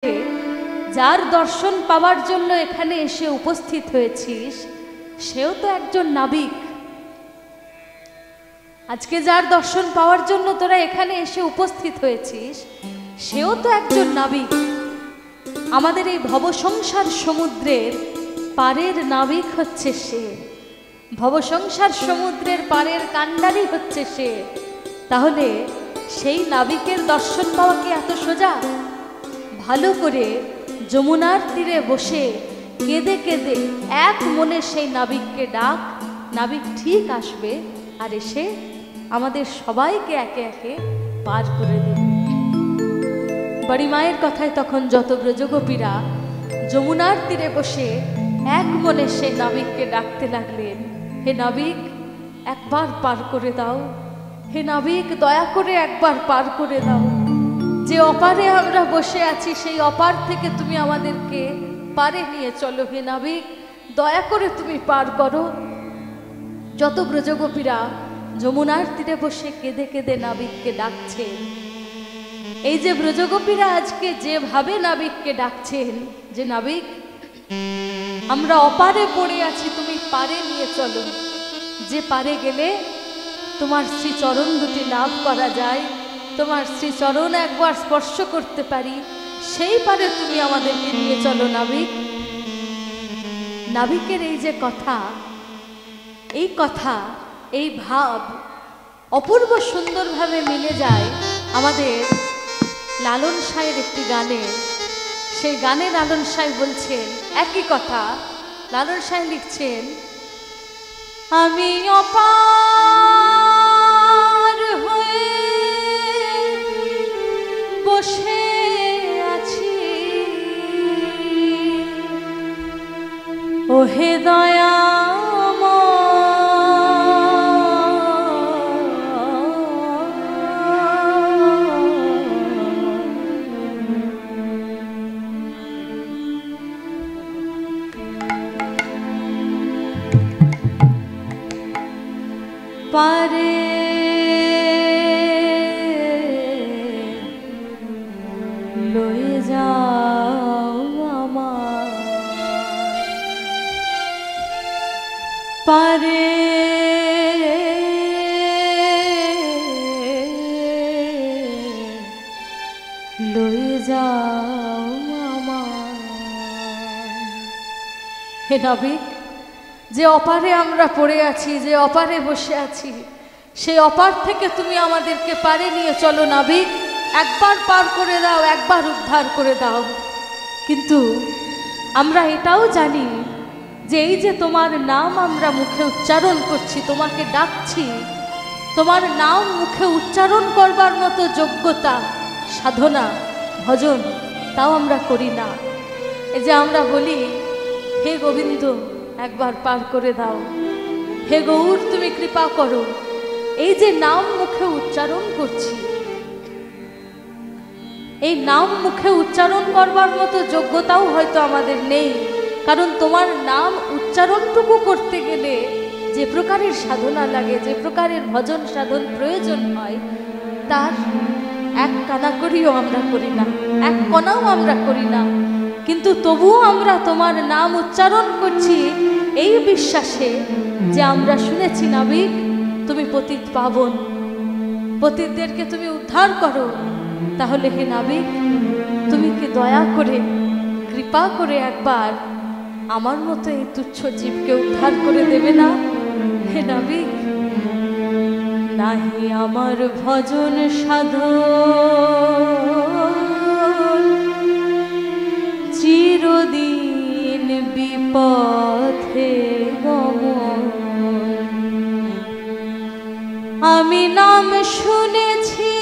যার দর্শন পাওয়ার জন্য এখানে এসে উপস্থিত হয়েছিস সেও তো একজন নাবিক। আজকে যার দর্শন পাওয়ার জন্য তোরা এখানে এসে উপস্থিত হয়েছিস সেও তো একজন নাবিক। আমাদের এই ভবসংসার সমুদ্রের পারের নাবিক হচ্ছে সে, ভবসংসার সমুদ্রের পারের কাণ্ডারি হচ্ছে সে। তাহলে সেই নাবিকের দর্শন পাওয়া কি এত সোজা? ভালো করে যমুনার তীরে বসে কেঁদে কেঁদে এক মনে সেই নাবিককে ডাক, নাবিক ঠিক আসবে আর এসে আমাদের সবাইকে একে একে পার করে দেবে। বড়ি মায়ের কথায় তখন যত ব্রজগোপীরা যমুনার তীরে বসে এক মনে সেই নাবিককে ডাকতে লাগলেন, হে নাবিক একবার পার করে দাও, হে নাবিক দয়া করে একবার পার করে দাও। যে অপারে আমরা বসে আছি সেই অপার থেকে তুমি আমাদেরকে পারে নিয়ে চলো, হে নাবিক দয়া করে তুমি পার করো। যত ব্রজগোপীরা যমুনার তীরে বসে কেঁদে কেঁদে নাবিককে ডাকছে, এই যে ব্রজগোপীরা আজকে যেভাবে নাবিককে ডাকছেন যে নাবিক আমরা অপারে পড়ে আছি, তুমি পারে নিয়ে চলো, যে পারে গেলে তোমার শ্রীচরণ দুটি লাভ করা যায়, তোমার শ্রীচরণ একবার স্পর্শ করতে পারি, সেই পারে তুমি আমাদেরকে নিয়ে চলো নাবিক। নাবিকের এই যে কথা, এই কথা, এই ভাব অপূর্ব সুন্দরভাবে মিলে যায় আমাদের লালন সাঁয়ের একটি গানে। সেই গানে লালন সাঁই বলছেন একই কথা। লালন সাঁই লিখছেন, আমি অপার হয়ে বসে আছি, ওহে দয়া পারে লয়ে যাও আমার, পারে লয়ে যাও আমার। হে নাবিক যে অপারে আমরা পড়ে আছি, যে অপারে বসে আছি, সেই অপার থেকে তুমি আমাদেরকে পারে নিয়ে চলো নাবিক, একবার পার করে দাও, একবার উদ্ধার করে দাও। কিন্তু আমরা এটাও জানি যে এই যে তোমার নাম আমরা মুখে উচ্চারণ করছি, তোমাকে ডাকছি, তোমার নাম মুখে উচ্চারণ করবার মতো যোগ্যতা, সাধনা, ভজন তাও আমরা করি না। এই যে আমরা বলি হে গোবিন্দ একবার পার করে দাও, হে গৌর তুমি কৃপা করো, এই যে নাম মুখে উচ্চারণ করছি, এই নাম মুখে উচ্চারণ করবার মতো যোগ্যতাও হয়তো আমাদের নেই। কারণ তোমার নাম উচ্চারণটুকু করতে গেলে যে প্রকারের সাধনা লাগে, যে প্রকারের ভজন সাধন প্রয়োজন হয়, তার এক কানাকড়িও আমরা করি না, এক কণাও আমরা করি না। কিন্তু তবুও আমরা তোমার নাম উচ্চারণ করছি এই বিশ্বাসে যে আমরা শুনেছি নাবিক তুমি পতিত পাবন, পতিতদেরকে তুমি উদ্ধার করো। তাহলে হে নাবিক তুমি কি দয়া করে কৃপা করে একবার আমার মতো এই তুচ্ছ জীবকে উদ্ধার করে দেবে না? হে নাবিক নাহি আমার ভজন সাধন, চিরদিন বিপথে গমন, আমি নাম শুনেছি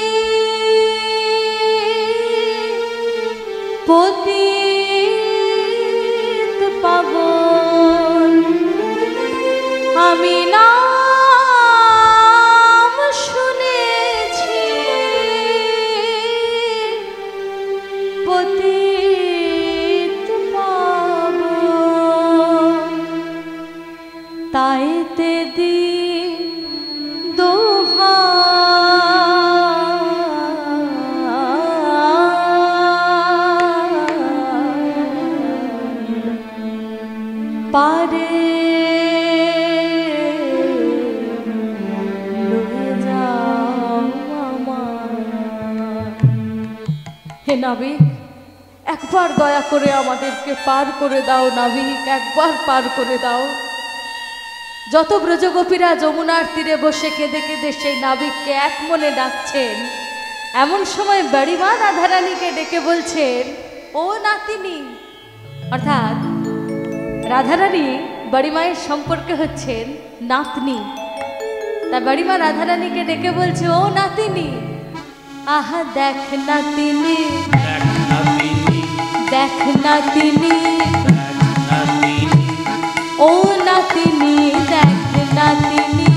পতিত পাবন, আমি নাম শুনেছি পতিত পাবন, তাইতে দি দোহা পারে লয়ে যাও আমায়। হে নাবিক, একবার দয়া করে আমাদেরকে পার করে দাও নাবিক, একবার পার করে দাও। যত ব্রজগোপীরা যমুনার তীরে বসে কেঁদে কেঁদে সেই নাবিককে এক মনে ডাকছেন, এমন সময় বাড়িমা রাধারানীকে ডেকে বলছেন, ও নাতিনি। অর্থাৎ রাধারানী বাড়িমায়ের সম্পর্কে হচ্ছেন নাতনি। তা বাড়িমা রাধারানীকে ডেকে বলছে, ও নাতিনি, আহা দেখ নাতিনি, দেখ নাতিনি, ও নাতিনি, দেখ নাতিনি,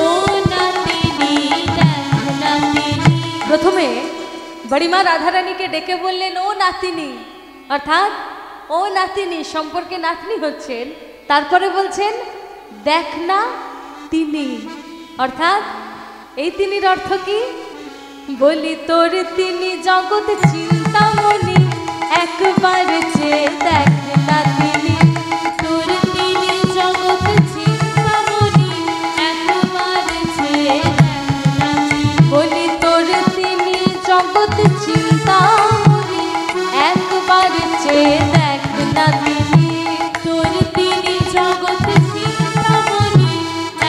ও নাতিনি, দেখ নাতিনি। প্রথমে বাড়িমা রাধারানীকে ডেকে বললেন ও নাতিনি, অর্থাৎ ও নাতিনি সম্পর্কে নাতনি হচ্ছেন। তারপরে বলছেন দেখ না তিনি, অর্থাৎ এই তিনির অর্থ কি? বলি তোর তিনি জগৎ চিন্তামণি, একবার চেয়ে দেখ না তিনি, তোর তিনি জগৎ চিন্তামণি, একবার চেয়ে দেখ না তিনি। বলি তোর তিনি জগৎ চিন্তামণি, একবার চেয়ে দেখ না তিনি, তোর তিনি জগৎ চিন্তামণি,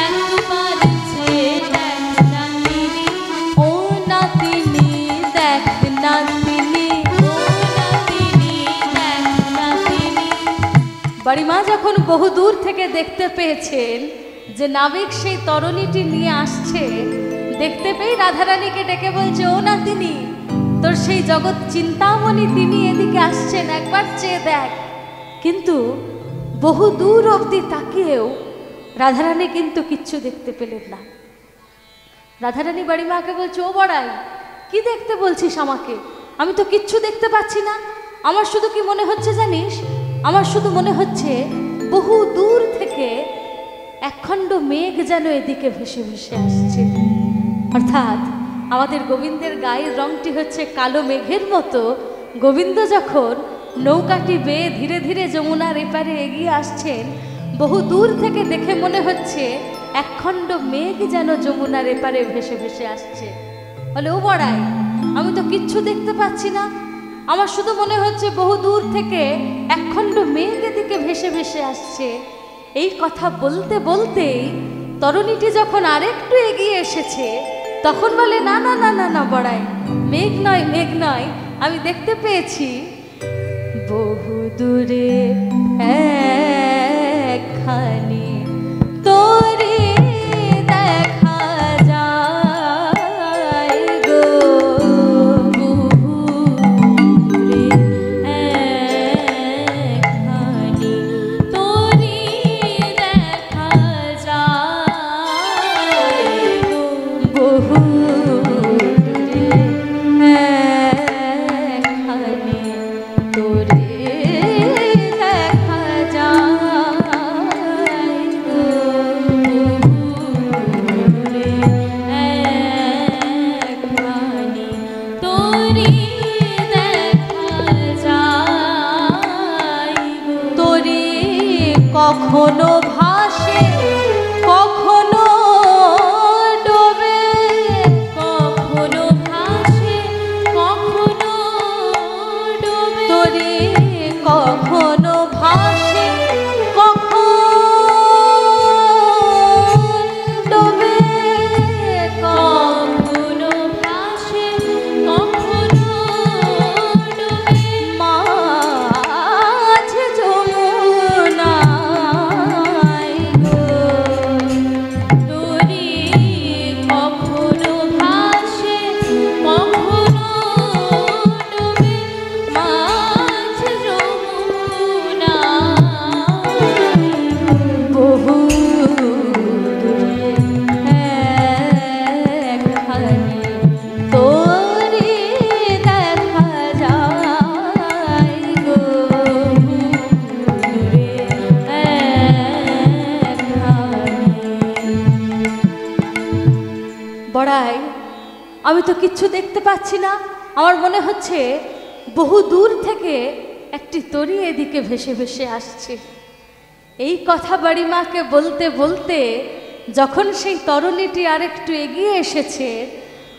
একবার চেয়ে দেখ না তিনি, ও নাতিনি দেখ না তিনি, ও নাতিনি দেখ না তিনি। বাড়িমা যখন বহু দূর থেকে দেখতে পেয়েছেন যে নাবিক সেই তরণীটি নিয়ে আসছে, দেখতে পেয়ে রাধারানীকে ডেকে বলছে, ও নাতিনি, তোর সেই জগৎ চিন্তামণি তিনি এদিকে আসছেন, একবার চেয়ে দেখ। কিন্তু বহু দূর অবধি তাকিয়েও রাধারানী কিন্তু কিচ্ছু দেখতে পেলেন না। রাধারানী বাড়িমাকে বলছে, ও বড়াই, কি দেখতে বলছিস আমাকে? আমি তো কিচ্ছু দেখতে পাচ্ছি না। আমার শুধু কি মনে হচ্ছে জানিস, আমার শুধু মনে হচ্ছে বহু দূর থেকে একখণ্ড মেঘ যেন এদিকে ভেসে ভেসে আসছে। অর্থাৎ আমাদের গোবিন্দের গায়ের রংটি হচ্ছে কালো মেঘের মতো। গোবিন্দ যখন নৌকাটি বেয়ে ধীরে ধীরে যমুনার এপারে এগিয়ে আসছেন, বহু দূর থেকে দেখে মনে হচ্ছে একখণ্ড মেঘ যেন যমুনার এপারে ভেসে ভেসে আসছে। বলে, ও বড়াই, আমি তো কিচ্ছু দেখতে পাচ্ছি না। আমার শুধু মনে হচ্ছে বহু দূর থেকে একখণ্ড মেঘ এদিকে ভেসে ভেসে আসছে। এই কথা বলতে বলতেই তরুণীটি যখন আরেকটু এগিয়ে এসেছে, তখন বলে, না না না না না বড়াই, মেঘ নয়, মেঘ নয়, আমি দেখতে পেয়েছি বহু দূরে একখানি তোরে দেখা যায় গো, বহু দূরে একখানি তোরে দেখা যায় গো, বহু দূরে একখানি তোরে দেখা যায় গো, বহু দূরে একখানি তোরে দেখা যায় গো। তোরে কখনো ভাসে, কখনো ডোবে, কখনো ভাসে, কখনো ডোবে, তোরে কখনো ভাসে, কখনো ডোবে, কখনো ভাসে, কখনো ডোবে, মাঝে যমুনায় গো, তোরে কখনো ভাসে, কখনো ডোবে, মাঝে যমুনায় বহু দূরে একখানি তোরে দেখা যায় গো, দূরে একখানি। বড়াই, আমি তো কিচ্ছু দেখতে পাচ্ছি না। আমার মনে হচ্ছে বহু দূর থেকে একটি তরী এদিকে ভেসে ভেসে আসছে। এই কথা বাড়িমাকে বলতে বলতে যখন সেই তরুণীটি আরেকটু এগিয়ে এসেছে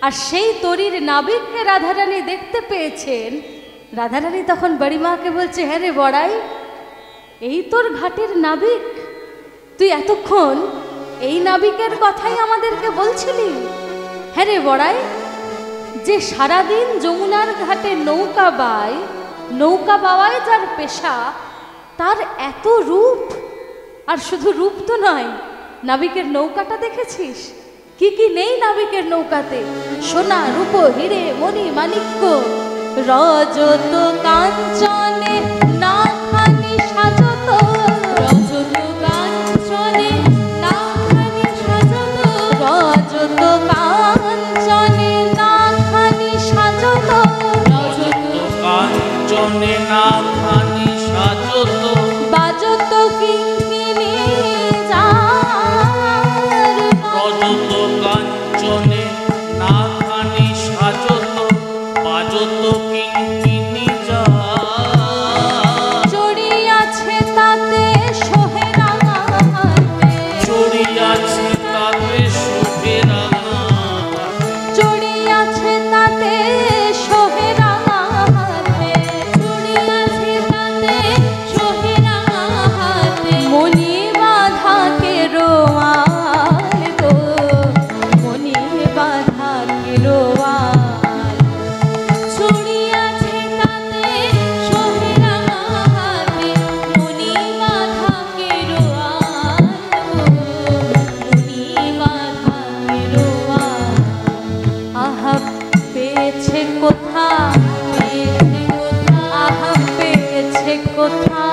আর সেই তরীর নাবিককে রাধারানী দেখতে পেয়েছেন, রাধারানী তখন বাড়িমাকে বলছে, হ্যাঁ রে বড়াই, এই তোর ঘাটের নাবিক, তুই এতক্ষণ এই নাবিকের কথাই আমাদেরকে বলছিলি? হ্যাঁ রে বড়াই, যে সারাদিন যমুনার ঘাটে নৌকা বায়, নৌকা বাওয়ায় যার পেশা, তার এত রূপ, আর শুধু রূপ তো নয়, নাবিকের নৌকাটা দেখেছিস? কি কি নেই নাবিকের নৌকাতে? সোনা রূপ হিরে মণি মাণিক্য, রজত কাঞ্চনে নাখানি সাজত, রজত কাঞ্চনে নাখানি সাজত, রজত কাঞ্চনে নাখানি সাজত, রজত কাঞ্চনে নাখানি সাজত, বাজত কিঙ্কিণী যার, রজত কাঞ্চনে নাখানি সাজত, বাজত কিঙ্কিণী যার, চড়িয়াছে তাতে সোহে রাঙাতে, চড়িয়াছে তাতে সোহে রাঙাতে, চড়িয়াছে তাতে সোহে রাঙাতে, চড়িয়াছে তাতে সোহে রাঙাতে, মনি বাঁধা কে রোয়াল গো, মনি বাঁধা কে রোয়াল, চড়িয়াছে তাতে সোহে রাঙাতে, মনি বাঁধা কে রোয়াল গো, মনি বাঁধা কে রোয়াল, আহা পেয়েছে কোথা, পেয়েছে কোথা, আহা পেয়েছে কোথা,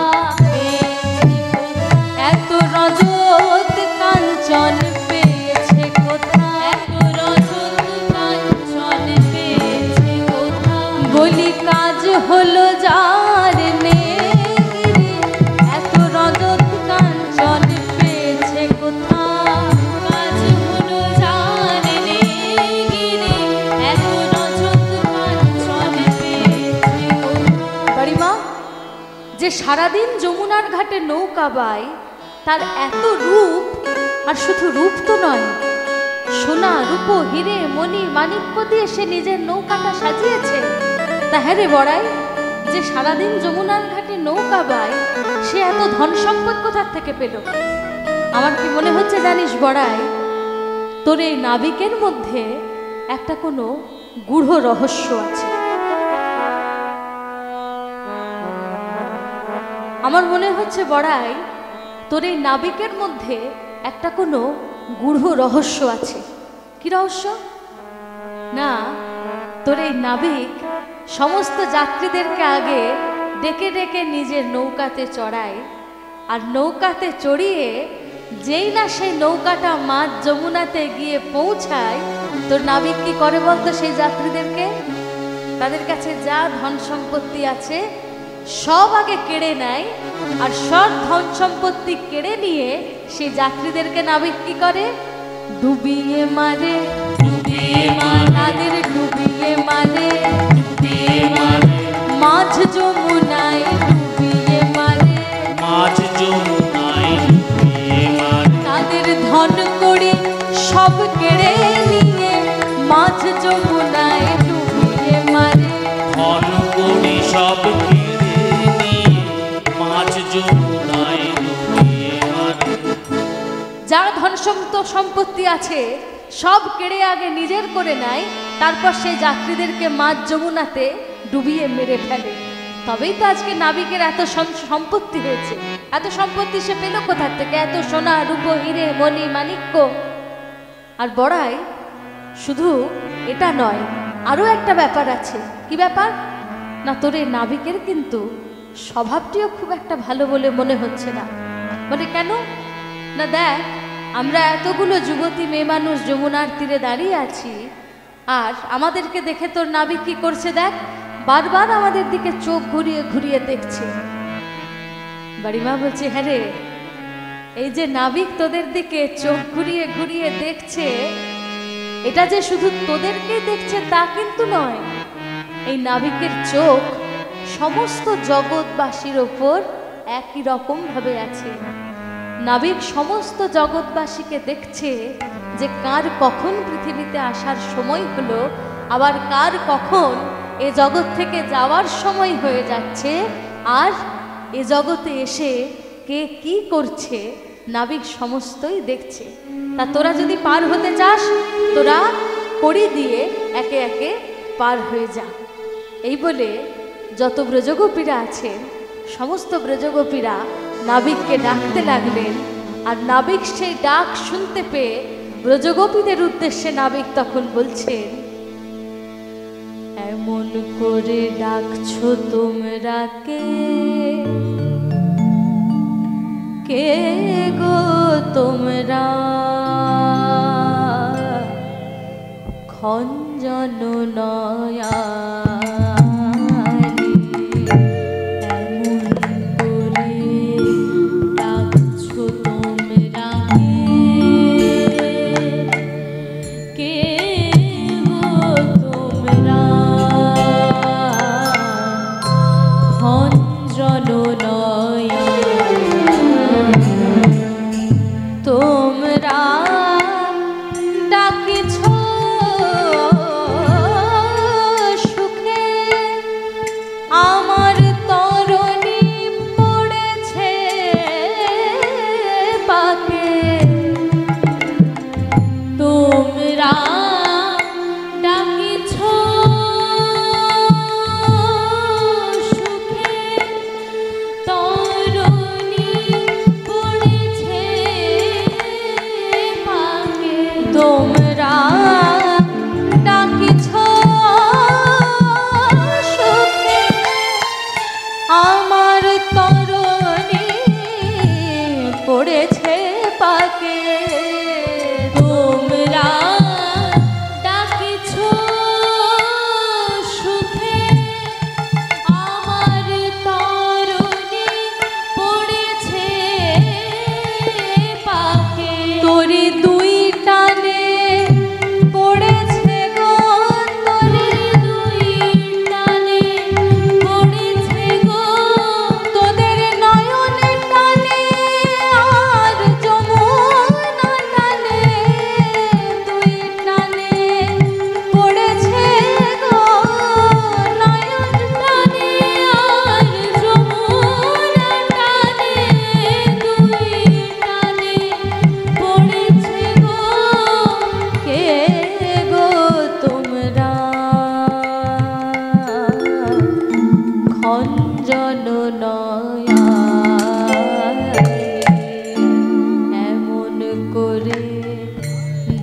পেয়েছে কোথা, এত রজত কাঞ্চন পেয়েছে কোথা, এত রজত কাঞ্চন পেয়েছে কোথা, বলি কাজ হলো যার নেগিরে, এত রজত কাঞ্চন পেয়েছে কোথা, কাজ হলো যার নেগিরে, এত রজত কাঞ্চন পেয়েছে কোথা। বাড়িমা, যে সারাদিন যমুনার ঘাটে নৌকা বায়, তার এত রূপ, আর শুধু রূপ তো নয়, সোনা রূপ হিরে মণি মাণিক্য দিয়ে সে নিজের নৌকাটা সাজিয়েছে। তা হ্যাঁ রে বড়াই, যে সারাদিন যমুনার ঘাটে নৌকা বায়, সে এত ধন সম্পদ কোথার থেকে পেল? আমার কি মনে হচ্ছে জানিস বড়াই, তোর এই নাবিকের মধ্যে একটা কোনো গূঢ় রহস্য আছে। আমার মনে হচ্ছে বড়াই, তোর এই নাবিকের মধ্যে একটা কোনো গূঢ় রহস্য আছে। কি রহস্য? না, তোর এই নাবিক সমস্ত যাত্রীদেরকে আগে ডেকে ডেকে নিজের নৌকাতে চড়ায়, আর নৌকাতে চড়িয়ে যেই না সেই নৌকাটা মাঝ যমুনাতে গিয়ে পৌঁছায়, তোর নাবিক কি করে বলতো? সেই যাত্রীদেরকে তাদের কাছে যা ধন সম্পত্তি আছে সব আগে কেড়ে নেয়, আর সব ধন সম্পত্তি কেড়ে নিয়ে সেই যাত্রীদেরকে নাবিক কি করে? ডুবিয়ে মারে, ডুবিয়ে মারে, তাদের ডুবিয়ে মারে, ডুবিয়ে মারে, মাঝ যমুনায় ডুবিয়ে মারে, মাঝ যমুনায় ডুবিয়ে মারে, তাদের ধন কড়ি সব কেড়ে নিয়ে মাঝ যমুনায় ডুবিয়ে মারে, ধন কড়ি সব কেড়ে নিয়ে মাঝ যমুনায় ডুবিয়ে মারে। যার ধন সম্পত্তি আছে সব কেড়ে আগে নিজের করে নেয়, তারপর সেই যাত্রীদেরকে মাঝ যমুনাতে ডুবিয়ে মেরে ফেলে। তবেই তো আজকে নাবিকের এত সম্পত্তি হয়েছে। এত সম্পত্তি সে পেল কোথার থেকে? এত সোনা রূপ হিরে মণি মাণিক্য। আর বড়াই, শুধু এটা নয়, আরও একটা ব্যাপার আছে। কি ব্যাপার? না, তোর এই নাবিকের কিন্তু স্বভাবটিও খুব একটা ভালো বলে মনে হচ্ছে না। বলে কেন? না দেখ, আমরা এতগুলো যুবতী মেয়ে মানুষ যমুনার তীরে দাঁড়িয়ে আছি, আর আমাদেরকে দেখে তোর নাবিক কি করছে দেখ, বারবার আমাদের দিকে চোখ ঘুরিয়ে ঘুরিয়ে দেখছে। বাড়িমা বলছে, হ্যাঁ রে, এই যে নাবিক তোদের দিকে চোখ ঘুরিয়ে ঘুরিয়ে দেখছে, এটা যে শুধু তোদেরকেই দেখছে তা কিন্তু নয়। এই নাবিকের চোখ সমস্ত জগৎবাসীর ওপর একই রকম ভাবে আছে। নাবিক সমস্ত জগৎবাসীকে দেখছে যে কার কখন পৃথিবীতে আসার সময় হলো, আবার কার কখন এ জগৎ থেকে যাওয়ার সময় হয়ে যাচ্ছে, আর এ জগতে এসে কে কি করছে নাবিক সমস্তই দেখছে। তা তোরা যদি পার হতে চাস, তোরা কড়ি দিয়ে একে একে পার হয়ে যা। এই বলে যত ব্রজগোপীরা আছেন সমস্ত ব্রজগোপীরা নাবিককে ডাকতে লাগলেন। আর নাবিক সেই ডাক শুনতে পেয়ে ব্রজগোপীদের উদ্দেশ্যে নাবিক তখন বলছেন, এমন করে ডাকছো তোমরা কে, কে গো তোমরা, খঞ্জন নয়া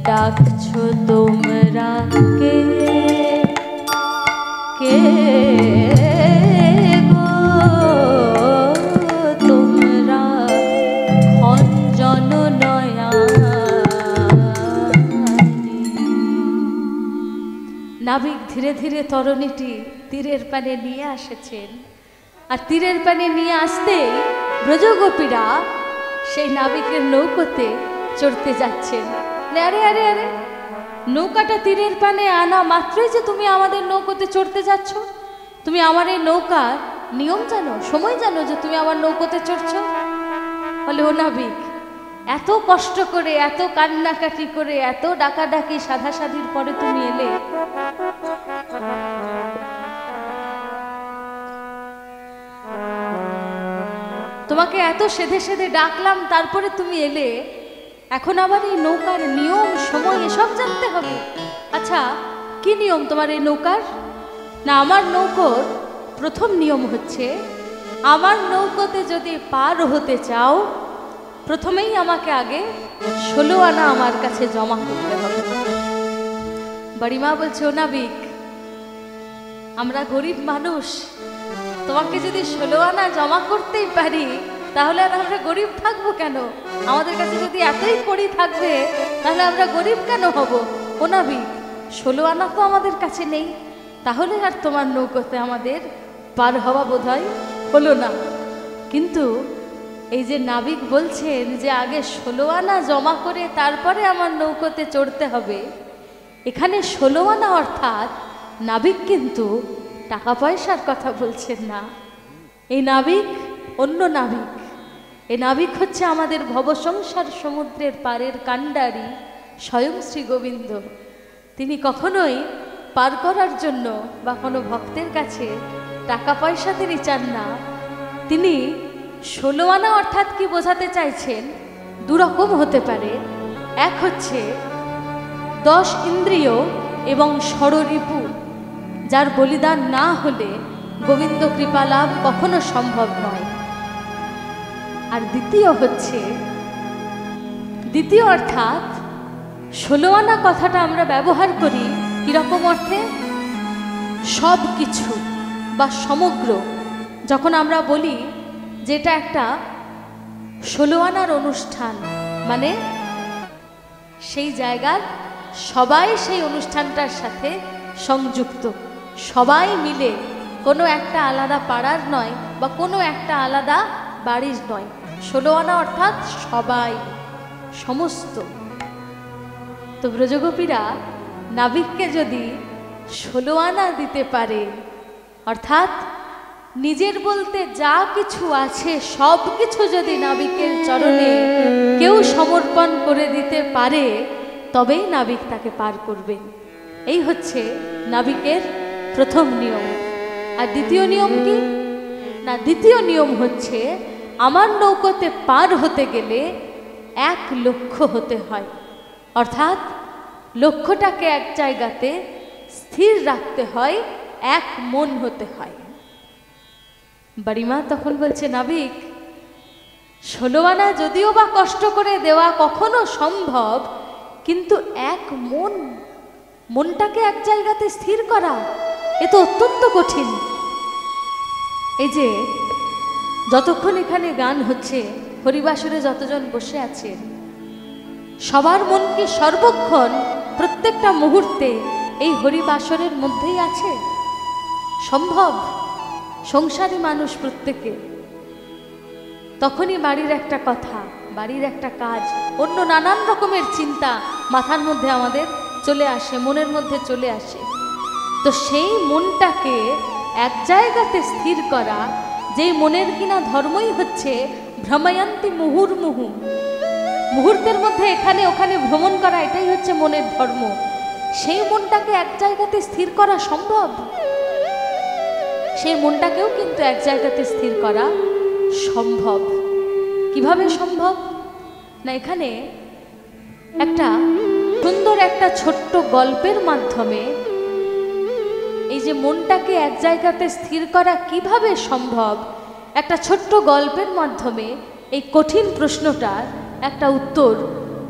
ডাকছো তোমরা কে, কে গো তোমরা, খঞ্জন নয়া। নাবিক ধীরে ধীরে তরণীটি তীরের পানে নিয়ে আসেছেন। আর তীরের পানে নিয়ে আসতেই ব্রজগোপীরা সেই নাবিকের নৌকোতে চড়তে যাচ্ছেন। আরে আরে আরে, নৌকাটা তীরের পানে আনা মাত্রই যে তুমি আমাদের নৌকোতে চড়তে যাচ্ছ, তুমি আমার এই নৌকার নিয়ম জানো, সময় জানো যে তুমি আমার নৌকোতে চড়ছ? বলে, ও নাবিক, এত কষ্ট করে, এত কান্নাকাটি করে, এত ডাকাডাকি সাধাসাধির পরে তুমি এলে, তোমাকে এত সেধে সেধে ডাকলাম, তারপরে তুমি এলে, এখন আবার এই নৌকার নিয়ম সময় এসব জানতে হবে? আচ্ছা, কি নিয়ম তোমার এই নৌকার? না, আমার নৌকোর প্রথম নিয়ম হচ্ছে, আমার নৌকোতে যদি পার হতে চাও, প্রথমেই আমাকে আগে 16 আনা আমার কাছে জমা করতে হবে। বাড়িমা বলছে, ও নাবিক, আমরা গরিব মানুষ, তোমাকে যদি 16 আনা জমা করতেই পারি, তাহলে আর আমরা গরিব থাকবো কেন? আমাদের কাছে যদি এতই কড়ি থাকবে, তাহলে আমরা গরিব কেন হব? ও নাবিক, 16 আনা তো আমাদের কাছে নেই, তাহলে আর তোমার নৌকোতে আমাদের পার হওয়া বোধহয় হলো না। কিন্তু এই যে নাবিক বলছেন যে আগে 16 আনা জমা করে তারপরে আমার নৌকোতে চড়তে হবে, এখানে 16 আনা অর্থাৎ নাবিক কিন্তু টাকা পয়সার কথা বলছেন না। এই নাবিক অন্য নাবিক, এ নাবিক হচ্ছে আমাদের ভবসংসার সমুদ্রের পারের কাণ্ডারি স্বয়ং শ্রী গোবিন্দ। তিনি কখনোই পার করার জন্য বা কোনো ভক্তের কাছে টাকা পয়সা তিনি চান না। তিনি 16 আনা অর্থাৎ কি বোঝাতে চাইছেন, দুরকম হতে পারে। এক হচ্ছে 10 ইন্দ্রিয় এবং ষড়রিপু, যার বলিদান না হলে গোবিন্দ কৃপা লাভ কখনো সম্ভব নয়। আর দ্বিতীয় অর্থাৎ 16 আনা কথাটা আমরা ব্যবহার করি কিরকম অর্থে, সব কিছু বা সমগ্র। যখন আমরা বলি যেটা একটা 16 আনার অনুষ্ঠান, মানে সেই জায়গার সবাই সেই অনুষ্ঠানটার সাথে সংযুক্ত, সবাই মিলে, কোনো একটা আলাদা পাড়ার নয় বা কোনো একটা আলাদা বাড়ির নয়। 16 আনা অর্থাৎ সবাই, সমস্ত। তো ব্রজগোপীরা নাবিককে যদি 16 আনা দিতে পারে, অর্থাৎ নিজের বলতে যা কিছু আছে সব কিছু যদি নাবিকের চরণে কেউ সমর্পণ করে দিতে পারে, তবেই নাবিক তাকে পার করবে। এই হচ্ছে নাবিকের প্রথম নিয়ম। আর দ্বিতীয় নিয়ম কি না, দ্বিতীয় নিয়ম হচ্ছে আমার নৌকোতে পার হতে গেলে 1 লক্ষ্য হতে হয়, অর্থাৎ লক্ষ্যটাকে এক জায়গাতে স্থির রাখতে হয়, 1 মন হতে হয়। বাড়িমা তখন বলছে, নাবিক 16 আনা যদিও বা কষ্ট করে দেওয়া কখনো সম্ভব, কিন্তু 1 মনটাকে এক জায়গাতে স্থির করা এ তো অত্যন্ত কঠিন। এই যে যতক্ষণ এখানে গান হচ্ছে, হরিবাসরে যতজন বসে আছেন, সবার মন কি সর্বক্ষণ প্রত্যেকটা মুহূর্তে এই হরিবাসরের মধ্যেই আছে? সম্ভব? সংসারী মানুষ প্রত্যেকে। তখনই বাড়ির একটা কথা, বাড়ির একটা কাজ, অন্য নানান রকমের চিন্তা মাথার মধ্যে আমাদের চলে আসে, মনের মধ্যে চলে আসে। তো সেই মনটাকে এক জায়গাতে স্থির করা, যেই মনের কিনা ধর্মই হচ্ছে ভ্রময়ন্তি মুহুর্মুহু, মুহূর্তের মধ্যে এখানে ওখানে ভ্রমণ করা, এটাই হচ্ছে মনের ধর্ম। সেই মনটাকে এক জায়গাতে স্থির করা সম্ভব? সেই মনটাকেও কিন্তু এক জায়গাতে স্থির করা সম্ভব। কিভাবে সম্ভব না, এখানে একটা সুন্দর একটা ছোট্ট গল্পের মাধ্যমে এই যে মনটাকে এক জায়গাতে স্থির করা কিভাবে সম্ভব, একটা ছোট্ট গল্পের মাধ্যমে এই কঠিন প্রশ্নটার একটা উত্তর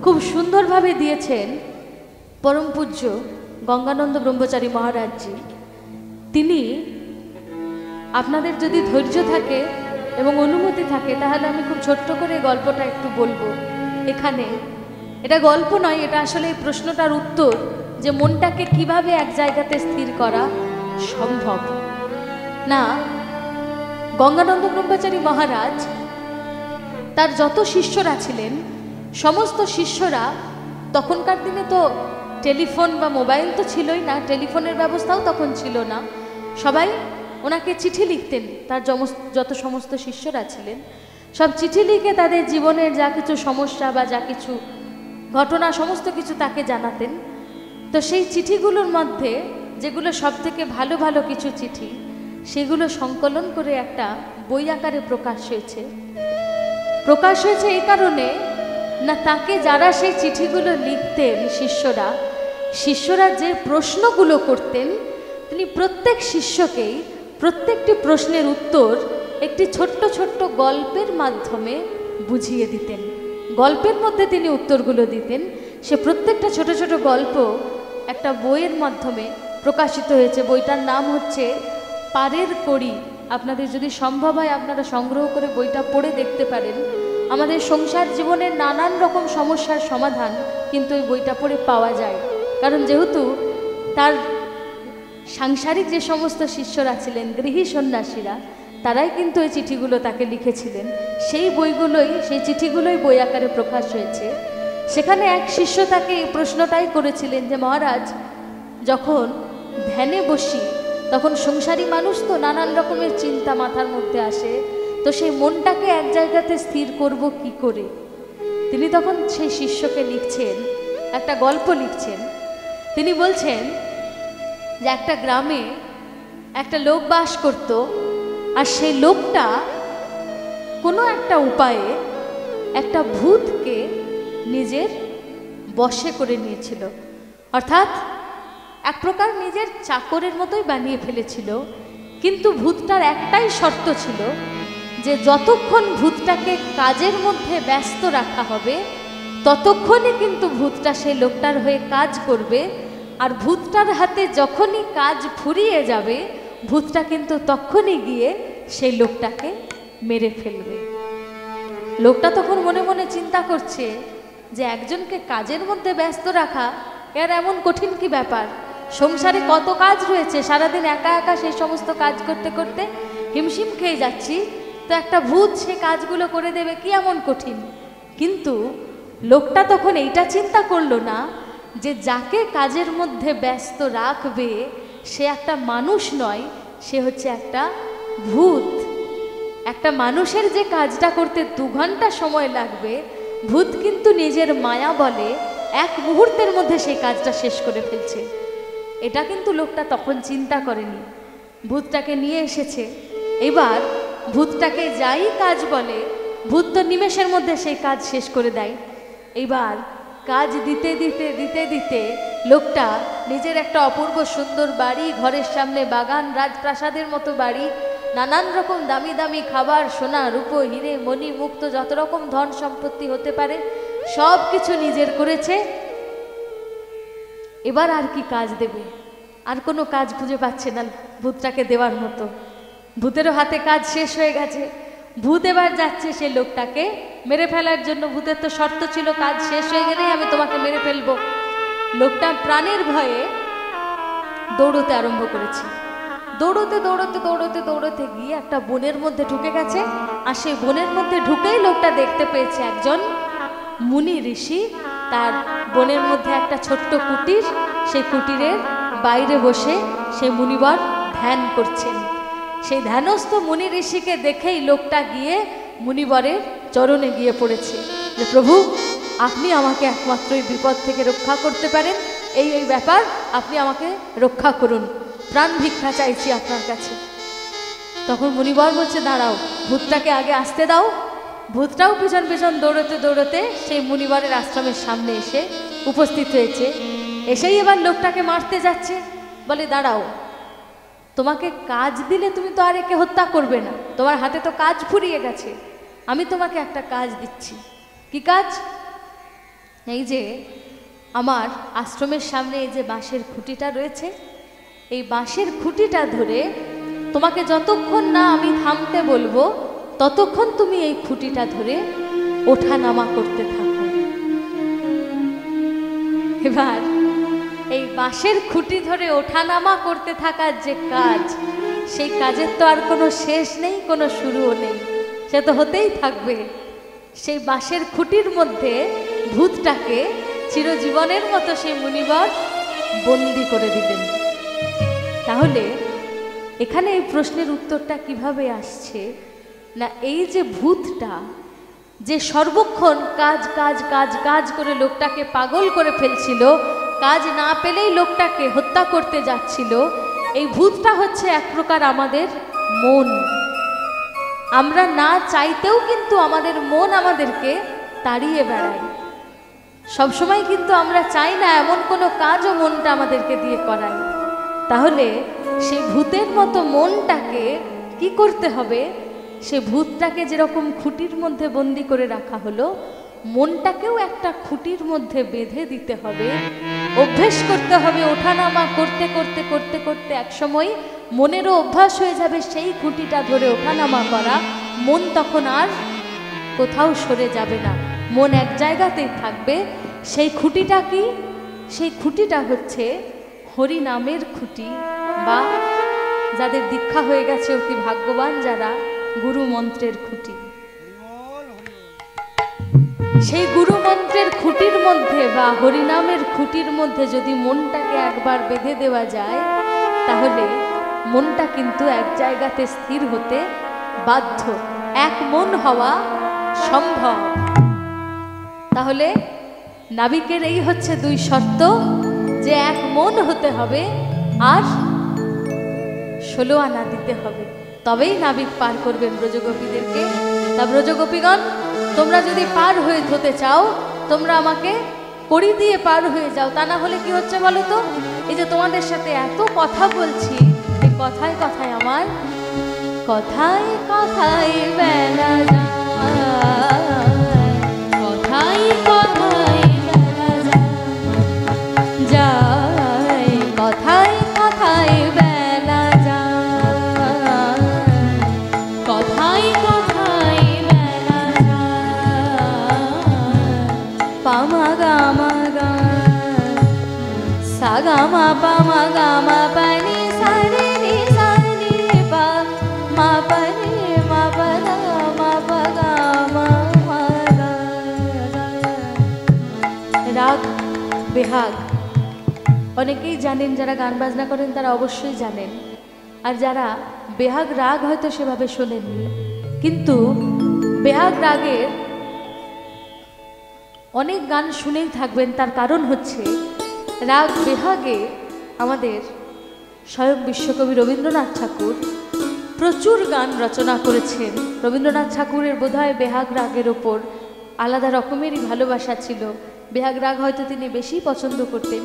খুব সুন্দরভাবে দিয়েছেন পরম পূজ্য গঙ্গানন্দ ব্রহ্মচারী মহারাজজি। তিনি, আপনাদের যদি ধৈর্য থাকে এবং অনুমতি থাকে, তাহলে আমি খুব ছোট্ট করে গল্পটা একটু বলবো এখানে। এটা গল্প নয়, এটা আসলে এই প্রশ্নটার উত্তর, যে মনটাকে কিভাবে এক জায়গাতে স্থির করা সম্ভব। না, গঙ্গানন্দ ব্রহ্মচারী মহারাজ তার যত শিষ্যরা ছিলেন, সমস্ত শিষ্যরা, তখনকার দিনে তো টেলিফোন বা মোবাইল তো ছিলই না, টেলিফোনের ব্যবস্থাও তখন ছিল না, সবাই ওনাকে চিঠি লিখতেন। তার যত সমস্ত শিষ্যরা ছিলেন সব চিঠি লিখে তাদের জীবনের যা কিছু সমস্যা বা যা কিছু ঘটনা সমস্ত কিছু তাকে জানাতেন। তো সেই চিঠিগুলোর মধ্যে যেগুলো সব থেকে ভালো ভালো কিছু চিঠি, সেগুলো সংকলন করে একটা বই আকারে প্রকাশ হয়েছে। এই কারণে না, তাকে যারা সেই চিঠিগুলো লিখতেন, শিষ্যরা যে প্রশ্নগুলো করতেন, তিনি প্রত্যেক শিষ্যকেই প্রত্যেকটি প্রশ্নের উত্তর একটি ছোট্ট ছোট্ট গল্পের মাধ্যমে বুঝিয়ে দিতেন। গল্পের মধ্যে তিনি উত্তরগুলো দিতেন। সে প্রত্যেকটা ছোট ছোট গল্প একটা বইয়ের মাধ্যমে প্রকাশিত হয়েছে। বইটার নাম হচ্ছে পারের কড়ি। আপনাদের যদি সম্ভব হয় আপনারা সংগ্রহ করে বইটা পড়ে দেখতে পারেন। আমাদের সংসার জীবনের নানান রকম সমস্যার সমাধান কিন্তু এই বইটা পড়ে পাওয়া যায়। কারণ যেহেতু তার সাংসারিক যে সমস্ত শিষ্যরা ছিলেন, গৃহী সন্ন্যাসীরা, তারাই কিন্তু এই চিঠিগুলো তাকে লিখেছিলেন। সেই চিঠিগুলোই বই আকারে প্রকাশ হয়েছে। সেখানে এক শিষ্য তাকে এই প্রশ্নটাই করেছিলেন যে, মহারাজ, যখন ধ্যানে বসি তখন সংসারী মানুষ তো নানান রকমের চিন্তা মাথার মধ্যে আসে, তো সেই মনটাকে এক জায়গাতে স্থির করব কি করে? তিনি তখন সেই শিষ্যকে লিখছেন, একটা গল্প লিখছেন। তিনি বলছেন যে একটা গ্রামে একটা লোক বাস করত, আর সেই লোকটা কোনো একটা উপায়ে একটা ভূতকে নিজের বশে করে নিয়েছিল, অর্থাৎ এক প্রকার নিজের চাকরের মতোই বানিয়ে ফেলেছিল। কিন্তু ভূতটার একটাই শর্ত ছিল যে যতক্ষণ ভূতটাকে কাজের মধ্যে ব্যস্ত রাখা হবে ততক্ষণই কিন্তু ভূতটা সেই লোকটার হয়ে কাজ করবে, আর ভূতটার হাতে যখনই কাজ ফুরিয়ে যাবে ভূতটা কিন্তু তখনই গিয়ে সেই লোকটাকে মেরে ফেলবে। লোকটা তখন মনে মনে চিন্তা করছে যে একজনকে কাজের মধ্যে ব্যস্ত রাখা এর এমন কঠিন কি ব্যাপার? সংসারে কত কাজ রয়েছে, সারাদিন একা একা সেই সমস্ত কাজ করতে করতে হিমশিম খেয়ে যাচ্ছি, তো একটা ভূত সে কাজগুলো করে দেবে কি এমন কঠিন? কিন্তু লোকটা তখন এইটা চিন্তা করলো না যে যাকে কাজের মধ্যে ব্যস্ত রাখবে সে একটা মানুষ নয়, সে হচ্ছে একটা ভূত। একটা মানুষের যে কাজটা করতে 2 ঘন্টা সময় লাগবে, ভূত কিন্তু নিজের মায়া বলে 1 মুহূর্তের মধ্যে সেই কাজটা শেষ করে ফেলছে। এটা কিন্তু লোকটা তখন চিন্তা করেনি। ভূতটাকে নিয়ে এসেছে, এবার ভূতটাকে যাই কাজ বলে ভূত তো নিমেষের মধ্যে সেই কাজ শেষ করে দেয়। এবার কাজ দিতে দিতে দিতে দিতে লোকটা নিজের একটা অপূর্ব সুন্দর বাড়ি, ঘরের সামনে বাগান, রাজপ্রাসাদের মতো বাড়ি, নানান রকম দামি দামি খাবার, সোনা রূপো হিরে মণি মুক্ত যত রকম ধন সম্পত্তি হতে পারে সব কিছু নিজের করেছে। এবার আর কি কাজ দেবে? আর কোনো কাজ খুঁজে পাচ্ছে না ভূতটাকে দেওয়ার মতো। ভূতেরও হাতে কাজ শেষ হয়ে গেছে। ভূত এবার যাচ্ছে সে লোকটাকে মেরে ফেলার জন্য। ভূতের তো শর্ত ছিল কাজ শেষ হয়ে গেলেই আমি তোমাকে মেরে ফেলবো। লোকটার প্রাণের ভয়ে দৌড়তে আরম্ভ করেছে। দৌড়তে দৌড়তে দৌড়তে দৌড়তে গিয়ে একটা বনের মধ্যে ঢুকে গেছে। আর সেই বনের মধ্যে ঢুকেই লোকটা দেখতে পেয়েছে একজন মুনি ঋষি, তার বনের মধ্যে একটা ছোট্ট কুটির, সেই কুটিরের বাইরে বসে সেই মুনিবর ধ্যান করছেন। সেই ধ্যানস্থ মুনি ঋষিকে দেখেই লোকটা গিয়ে মুনিবরের চরণে গিয়ে পড়েছে যে প্রভু, আপনি আমাকে একমাত্র এই বিপদ থেকে রক্ষা করতে পারেন, এই এই ব্যাপার, আপনি আমাকে রক্ষা করুন, প্রাণ ভিক্ষা চাইছি আপনার কাছে। তখন মুনিবর বলছে দাঁড়াও, ভূতটাকে আগে আসতে দাও। ভূতটাও পিছন পিছন দৌড়তে দৌড়তে সেই মুনিবরের আশ্রমের সামনে এসে উপস্থিত হয়েছে। এসেই এবার লোকটাকে মারতে যাচ্ছে। বলে দাঁড়াও, তোমাকে কাজ দিলে তুমি তো আর একে হত্যা করবে না, তোমার হাতে তো কাজ ফুরিয়ে গেছে, আমি তোমাকে একটা কাজ দিচ্ছি। কি কাজ? এই যে আমার আশ্রমের সামনে এই যে বাঁশের খুঁটিটা রয়েছে, এই বাঁশের খুঁটিটা ধরে তোমাকে যতক্ষণ না আমি থামতে বলবো ততক্ষণ তুমি এই খুঁটিটা ধরে ওঠানামা করতে থাকো। এবার এই বাঁশের খুঁটি ধরে ওঠানামা করতে থাকার যে কাজ, সেই কাজের তো আর কোনো শেষ নেই, কোনো শুরুও নেই, সে তো হতেই থাকবে। সেই বাঁশের খুঁটির মধ্যে ভূতটাকে চিরজীবনের মতো সেই মুনিবর বন্দি করে দিলেন। তাহলে এখানে এই প্রশ্নের উত্তরটা কিভাবে আসছে না, এই যে ভূতটা যে সর্বক্ষণ কাজ কাজ কাজ কাজ করে লোকটাকে পাগল করে ফেলছিল, কাজ না পেলেই লোকটাকে হত্যা করতে যাচ্ছিল, এই ভূতটা হচ্ছে এক প্রকার আমাদের মন। আমরা না চাইতেও কিন্তু আমাদের মন আমাদেরকে তাড়িয়ে বেড়ায়। সবসময় কিন্তু আমরা চাই না এমন কোনো কাজও মনটা আমাদেরকে দিয়ে করায়। তাহলে সেই ভূতের মতো মনটাকে কি করতে হবে? সে ভূতটাকে যেরকম খুঁটির মধ্যে বন্দি করে রাখা হলো, মনটাকেও একটা খুঁটির মধ্যে বেঁধে দিতে হবে, অভ্যেস করতে হবে। ওঠানামা করতে করতে করতে করতে একসময় মনেরও অভ্যাস হয়ে যাবে সেই খুঁটিটা ধরে ওঠানামা করা। মন তখন আর কোথাও সরে যাবে না, মন এক জায়গাতেই থাকবে। সেই খুঁটিটা কি? সেই খুঁটিটা হচ্ছে হরি নামের খুঁটি, বা যাদের দীক্ষা হয়ে গেছে অতি ভাগ্যবান যারা, গুরু মন্ত্রের খুঁটি। সেই গুরু মন্ত্রের খুঁটির মধ্যে বা হরিনামের খুঁটির মধ্যে যদি মনটাকে একবার বেঁধে দেওয়া যায়, তাহলে মনটা কিন্তু এক জায়গাতে স্থির হতে বাধ্য। এক মন হওয়া সম্ভব। তাহলে নাবিকের এই হচ্ছে দুই শর্ত, যে এক মন হতে হবে আর 16 আনা দিতে হবে, তবেই নাবিক পার করবেন ব্রজগোপীদেরকে। তা ব্রজগোপীগণ, তোমরা যদি পার হয়ে হতে চাও, তোমরা আমাকে কড়ি দিয়ে পার হয়ে যাও। তা না হলে কি হচ্ছে বলো তো, এই যে তোমাদের সাথে এত কথা বলছি, এই কথায় কথায় আমার কথায় কথায় বেলা যায়, কথায় কথায় বেলা যায়, কথায় কথায় বেলা যায়, কথায় কথায় বেলা যায়। পামা গামা গা সা গামা পামা গামা পানি সারে নি সানি পা মা পানি মা পদা মা পগা মা মা গা। রাগ বেহাগ অনেকেই জানেন, যারা গান বাজনা করেন তারা অবশ্যই জানেন, আর যারা বেহাগ রাগ হয়তো সেভাবে শোনেননি, কিন্তু বেহাগ রাগের অনেক গান শুনেই থাকবেন। তার কারণ হচ্ছে রাগ বেহাগে আমাদের স্বয়ং বিশ্বকবি রবীন্দ্রনাথ ঠাকুর প্রচুর গান রচনা করেছেন। রবীন্দ্রনাথ ঠাকুরের বোধহয় বেহাগ রাগের ওপর আলাদা রকমেরই ভালোবাসা ছিল। বেহাগ রাগ হয়তো তিনি বেশি পছন্দ করতেন,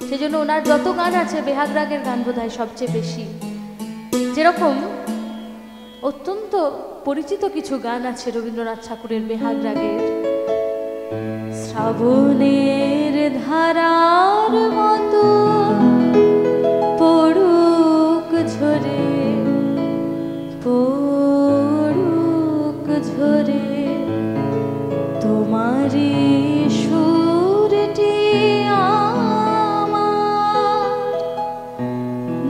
সেজন্য ওনার যত গান আছে বেহাগ রাগের গান বোধহয় সবচেয়ে বেশি। যেরকম অত্যন্ত পরিচিত কিছু গান আছে রবীন্দ্রনাথ ঠাকুরের বেহাগ রাগের। শ্রাবণের ধারার মতো পড়ুক ঝরে, পড়ুক ঝরে তোমারি সুরটি আমার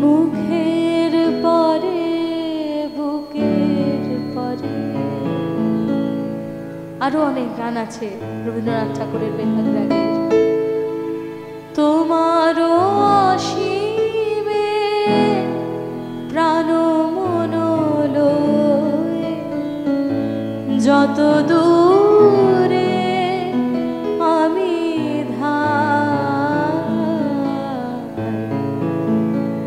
মুখের পরে বুকের পরে। আরো অনেক গান আছে রবীন্দ্রনাথ ঠাকুরের বেহাগ রাগের। তোমারও আসিবে প্রাণ মন লয়ে, যত দূরে আমি ধার,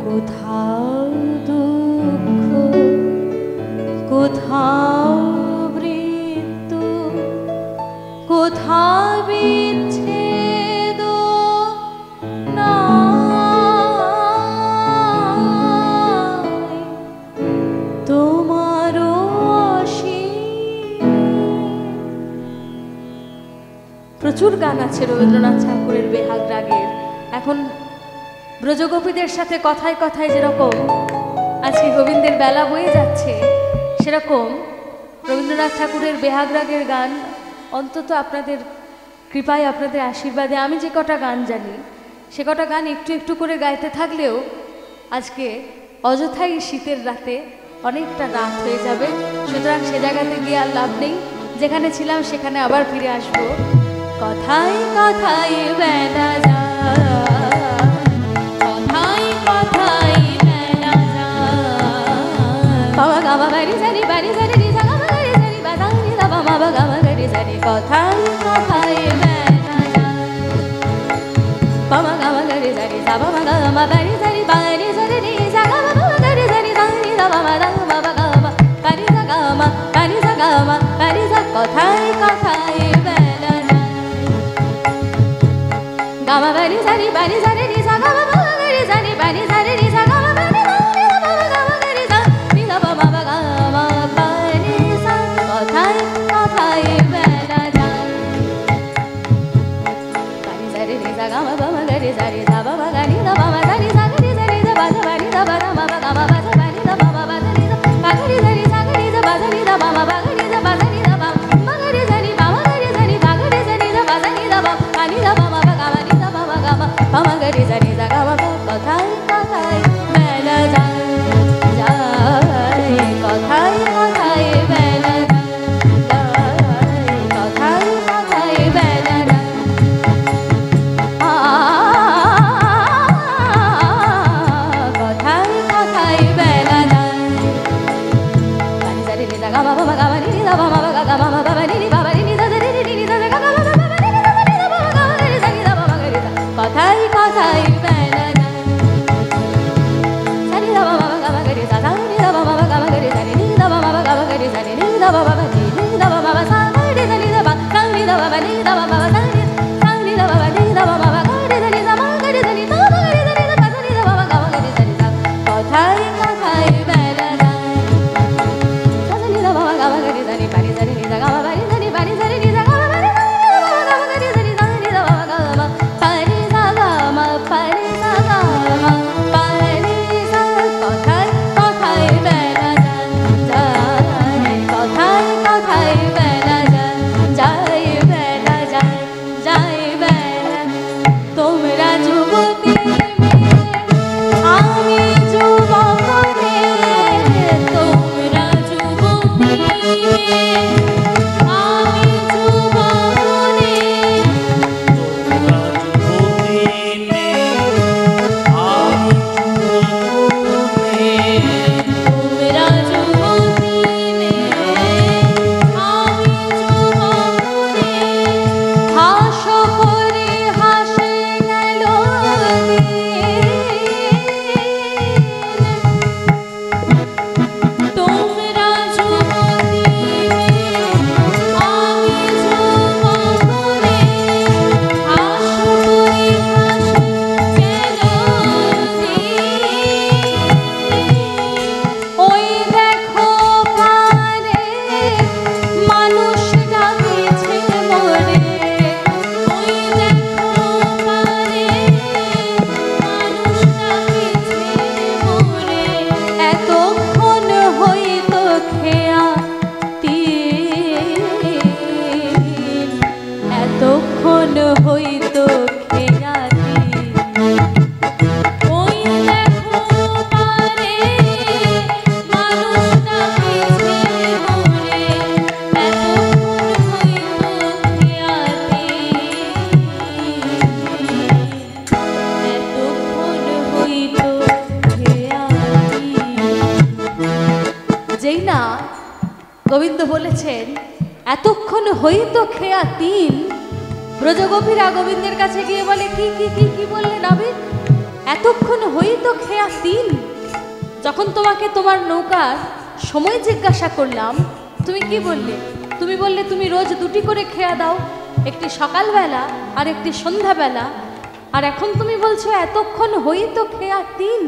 কোথাও দুঃখ কোথাও মৃত্যু, কোথাও বিচ্ছেদ নাই, তোমারও প্রচুর গান আছে রবীন্দ্রনাথ ঠাকুরের বেহাগ রাগের। এখন ব্রজগোপীদের সাথে কথায় কথায় যেরকম আজকে গোবিন্দের বেলা বয়ে যাচ্ছে, সেরকম রবীন্দ্রনাথ ঠাকুরের বেহাগ রাগের গান অন্তত আপনাদের কৃপায়, আপনাদের আশীর্বাদে আমি যে কটা গান জানি সে কটা গান একটু একটু করে গাইতে থাকলেও আজকে অযথাই শীতের রাতে অনেকটা রাত হয়ে যাবে। সুতরাং সে জায়গাতে গিয়ে আর লাভ নেই, যেখানে ছিলাম সেখানে আবার ফিরে আসবো। কথায় কথায় বেলা যায়, কথায় কথায় বেলা যায়, বাবা গামা বাড়ি জানি বাড়ি জানি নি জাগা বাড়ি জানি বাদানি দা বাবা গামা গাড়ি জানি। কথায় কথায় বেলা যায়, বাবা গামা গাড়ি জানি দা বাবা গামা বাড়ি জানি বাড়ি জানি নি জাগা বাবা গাড়ি জানি জানি দা বাবা দা বাবা গামা গাড়ি জাগা মা গাড়ি জাগা মা গাড়ি যা। কথায় কথায় বেলা গামা বাড়ি জানি বাড়ি জানি নি জাগা বাবা গাড়ি জানি বাড়ি জানি নি জাগা বাবা নি বাবা গামা গাড়ি জা নি বাবা বাবা গামা বাড়ি জা। কথায় কথায় বেলা যায়, বাড়ি জানি নি জাগা বাবা গাড়ি জানি দা বাবা গাড়ি দা বাবা জানি জাগা জানি দা বাজা বাড়ি দা বাবা বাবা গামা বাজা বাড়ি দা বাবা বাজা নি দা বাগাড়ি জানি জাগা দা বাজা নি দা বাবা বাগাড়ি দা বাজা নি দা বাবা বাগাড়ি জানি বাবা গাড়ি জানি বাগাড়ি জানি দা বাজা নি দা বাবা গানি দা বাবা গামা নি দা বাবা গামা বাবা গাড়ি জানি জাগা বাবা। কথায় কথায় বেলা যায় যায়, কথায় কথায় বেলা যায়, কথায় কথায় বেলা যায়। কথায় কথায় বেলা যায়, বাড়ি জানি নি জাগা বাবা গামা নি গোবিন্দ বলেছেন এতক্ষণ হইতো খেয়া তিন। ব্রজগোপীরা গোবিন্দের কাছে গিয়ে বলে কি কি কি কি বললে নাবিক? এতক্ষণ হইতো খেয়া তিন। যখন তোমাকে তোমার নৌকার সময় জিজ্ঞাসা করলাম তুমি কি বললে? তুমি বললে তুমি রোজ দুটি করে খেয়া দাও, একটি সকালবেলা আর একটি সন্ধ্যাবেলা। আর এখন তুমি বলছো এতক্ষণ হইতো খেয়া তিন।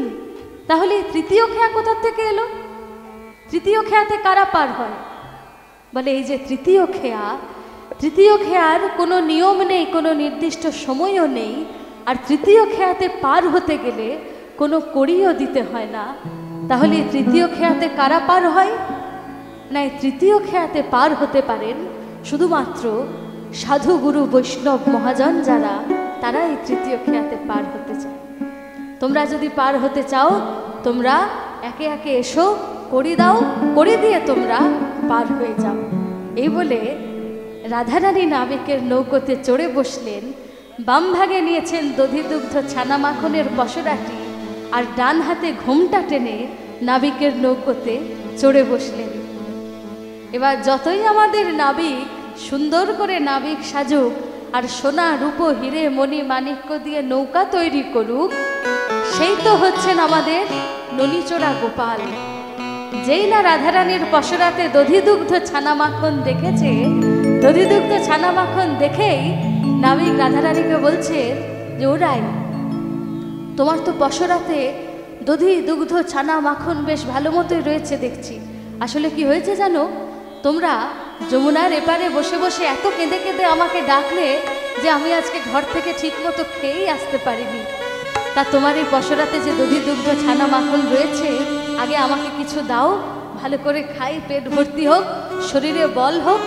তাহলে তৃতীয় খেয়া কোথা থেকে এলো? তৃতীয় খেয়াতে কারা পার হয়? বলে এই যে তৃতীয় খেয়ার কোনো নিয়ম নেই, কোনো নির্দিষ্ট সময়ও নেই। আর তৃতীয় খেয়াতে পার হতে গেলে কোনো কড়িও দিতে হয় না। তাহলে তৃতীয় খেয়াতে কারা পার হয়? না, তৃতীয় খেয়াতে পার হতে পারেন শুধুমাত্র সাধু গুরু বৈষ্ণব মহাজন যারা, তারা এই তৃতীয় খেয়াতে পার হতে চায়। তোমরা যদি পার হতে চাও তোমরা একে একে এসো, কড়ি দাও, কড়ি দিয়ে তোমরা পার হয়ে যাও। এই বলে রাধারানী নাবিকের নৌকোতে চড়ে বসলেন। বাম ভাগে নিয়েছেন দধিদুগ্ধ ছানা মাখনের পসরাটি, আর ডান হাতে ঘোমটা টেনে নাবিকের নৌকোতে চড়ে বসলেন। এবার যতই আমাদের নাবিক সুন্দর করে নাবিক সাজুক আর সোনা রূপ হিরে মণি মাণিক্য দিয়ে নৌকা তৈরি করুক, সেই তো হচ্ছেন আমাদের নলিচোড়া গোপাল। যেই না রাধারানীর পসরাতে দধিদুগ্ধ ছানা মাখন দেখেছে, দধিদুগ্ধ ছানা মাখন দেখেই নাবিক রাধারানীকে বলছে যে ওরাই তোমার তো পসরাতে দধি দুগ্ধ ছানা মাখন বেশ ভালো মতোই রয়েছে দেখছি। আসলে কি হয়েছে জানো, তোমরা যমুনার এপারে বসে বসে এত কেঁদে কেঁদে আমাকে ডাকলে যে আমি আজকে ঘর থেকে ঠিক মতো খেয়েই আসতে পারিনি। তা তোমার এই পসরাতে যে দধি দুগ্ধ ছানা মাখন রয়েছে, আগে আমাকে কিছু দাও, ভালো করে খাই, পেট ভর্তি হোক, শরীরে বল হোক।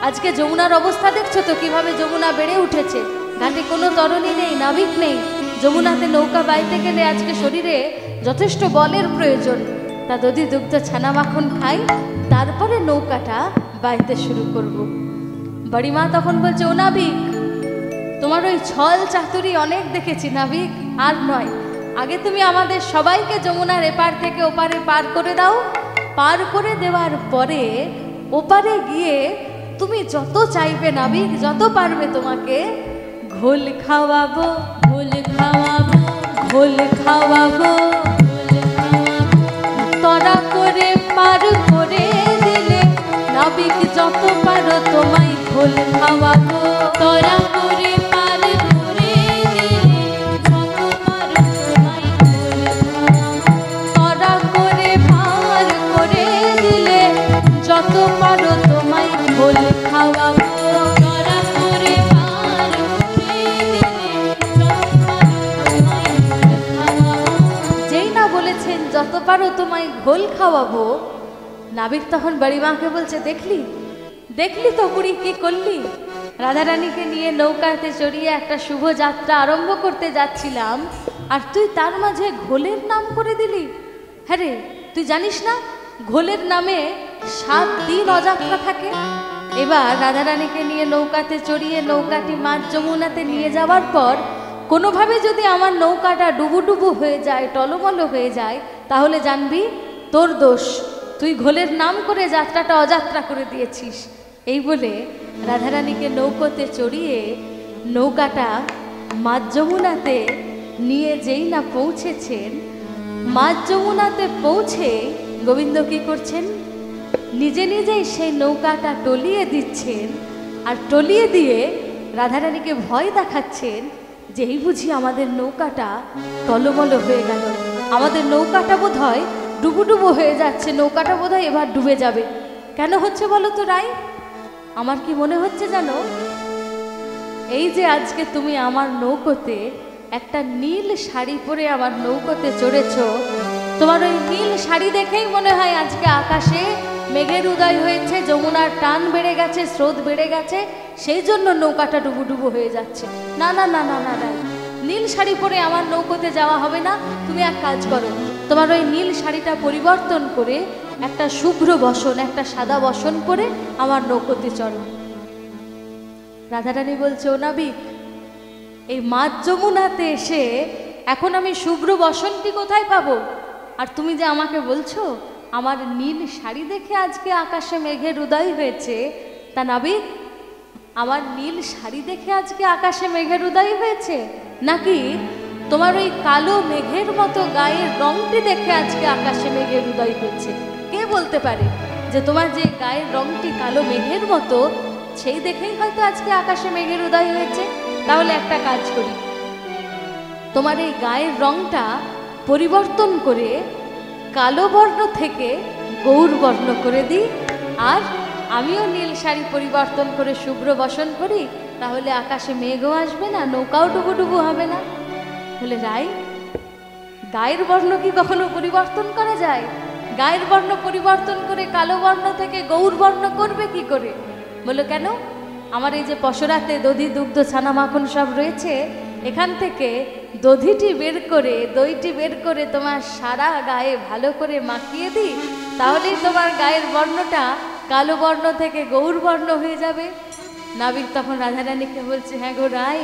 আজকে যমুনার অবস্থা দেখছো তো কিভাবে যমুনা বেড়ে উঠেছে। ঘাটে কোনো তরণী নেই, নাবিক নেই। যমুনাতে নৌকা বাইতে গেলে আজকে শরীরে যথেষ্ট বলের প্রয়োজন। তা দধি দুগ্ধ ছানা মাখন খাই, তারপরে নৌকাটা বাইতে শুরু করব। বড়িমা তখন বলছে ও নাবিক, তোমার ওই ছল চাতুরি অনেক দেখেছি নাবিক, আর নয়। আগে তুমি আমাদের সবাইকে যমুনার এপার থেকে ওপারে পার করে দাও। পার করে দেওয়ার পরে ওপারে গিয়ে তুমি যত চাইবে নাবিক, যত পারবে তোমাকে ঘোল খাওয়াবো, ঘোল খাওয়াবো, ঘোল খাওয়াবো, তরা করে পার করে দিলে নাবিক যত পারো তোমায় ঘোল খাওয়াবো, তরা করে পার করে দিলে যত পারো তোমায় ঘোল খাওয়াবো, তরা করে পার করে দিলে যত পারো তোমায় ঘোল খাওয়াবো। তরা করে পার করে দিলে যত পারো তোমায় ঘোল খাওয়াবো। যেই না বলেছেন যত পারো তোমায় ঘোল খাওয়াবো, নাবিক তখন বাড়ি মাকে বলছে, দেখলি দেখলি তো বুড়ি কি করলি? রাধারানীকে নিয়ে নৌকাতে চড়িয়ে একটা শুভ যাত্রা আরম্ভ করতে যাচ্ছিলাম, আর তুই তার মাঝে ঘোলের নাম করে দিলি। হ্যাঁ রে, তুই জানিস না ঘোলের নামে 7 দিন অযাত্রা থাকে। এবার রাধারানীকে নিয়ে নৌকাতে চড়িয়ে নৌকাটি মাঝ যমুনাতে নিয়ে যাওয়ার পর কোনোভাবে যদি আমার নৌকাটা ডুবুডুবু হয়ে যায়, টলমলো হয়ে যায়, তাহলে জানবি তোর দোষ, তুই ঘোলের নাম করে যাত্রাটা অযাত্রা করে দিয়েছিস। এই বলে রাধারানীকে নৌকোতে চড়িয়ে নৌকাটা মাঝ যমুনাতে নিয়ে যেই না পৌঁছেছেন, মাঝ যমুনাতে পৌঁছে গোবিন্দ কি করছেন, নিজে নিজেই সেই নৌকাটা টলিয়ে দিচ্ছেন, আর টলিয়ে দিয়ে রাধারানীকে ভয় দেখাচ্ছেন যে এই বুঝি আমাদের নৌকাটা টলমলো হয়ে গেল, আমাদের নৌকাটা বোধ হয় ডুবুডুবু হয়ে যাচ্ছে, নৌকাটা বোধ হয় এবার ডুবে যাবে। কেন হচ্ছে বলো তো রাই? আমার কি মনে হচ্ছে জানো, এই যে আজকে তুমি আমার নৌকোতে একটা নীল শাড়ি পরে আমার নৌকোতে চড়েছ, তোমার ওই নীল শাড়ি দেখেই মনে হয় আজকে আকাশে মেঘের উদয় হয়েছে, যমুনার টান বেড়ে গেছে, স্রোত বেড়ে গেছে, সেই জন্য নৌকাটা ডুবুডুবু হয়ে যাচ্ছে। না না না না না রাই, নীল শাড়ি পরে আমার নৌকোতে যাওয়া হবে না। তুমি এক কাজ করো, তোমার ওই নীল শাড়িটা পরিবর্তন করে একটা শুভ্র বসন, একটা সাদা বসন পরে আমার নৌকোতে চড়ো। রাধারানী বলছে, ও নাবিক, এই মাঝ যমুনাতে এসে এখন আমি শুভ্র বসনটি কোথায় পাবো? আর তুমি যে আমাকে বলছো আমার নীল শাড়ি দেখে আজকে আকাশে মেঘের উদয় হয়েছে, তা নাবিক আমার নীল শাড়ি দেখে আজকে আকাশে মেঘের উদয় হয়েছে, নাকি তোমার ওই কালো মেঘের মতো গায়ের রংটি দেখে আজকে আকাশে মেঘের উদয় হয়েছে? কে বলতে পারে যে তোমার যে গায়ের রংটি কালো মেঘের মতো, সেই দেখেই হয়তো আজকে আকাশে মেঘের উদয় হয়েছে। তাহলে একটা কাজ করি, তোমার এই গায়ের রংটা পরিবর্তন করে কালো বর্ণ থেকে গৌর বর্ণ করে দিই, আর আমিও নীল শাড়ি পরিবর্তন করে শুভ্র বসন করি, তাহলে আকাশে মেঘও আসবে না, নৌকাও ডুবুডুবু হবে না। বলে, রাই, গায়ের বর্ণ কি কখনো পরিবর্তন করা যায়? গায়ের বর্ণ পরিবর্তন করে কালো বর্ণ থেকে গৌর বর্ণ করবে কি করে? বলো, কেন? আমার এই যে পশরাতে দধি, দুগ্ধ, ছানা, মাখন সব রয়েছে, এখান থেকে দধিটি বের করে, দইটি বের করে তোমার সারা গায়ে ভালো করে মাখিয়ে দিই, তাহলেই তোমার গায়ের বর্ণটা কালো বর্ণ থেকে গৌর বর্ণ হয়ে যাবে। নাবিক তখন রাধারানীকে বলছে, হ্যাঁ গো রাই,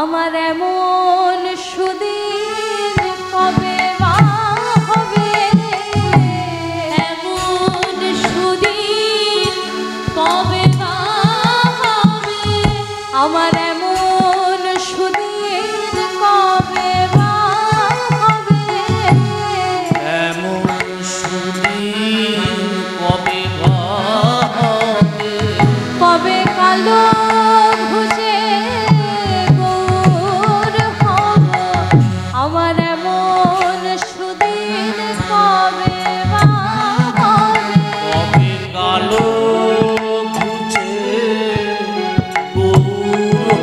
আমার এমন সুদিন কবে বা হবে, এমন সুদিন কবে বা হবে, আমার এমন সুদিন কবে বা হবে, এমন সুদিন কবে বা হবে, কবে কালো ঘুষে গৌর হব, আমার এমন সুদিন কবে বা হবে, কবে কালো ঘুচে গৌর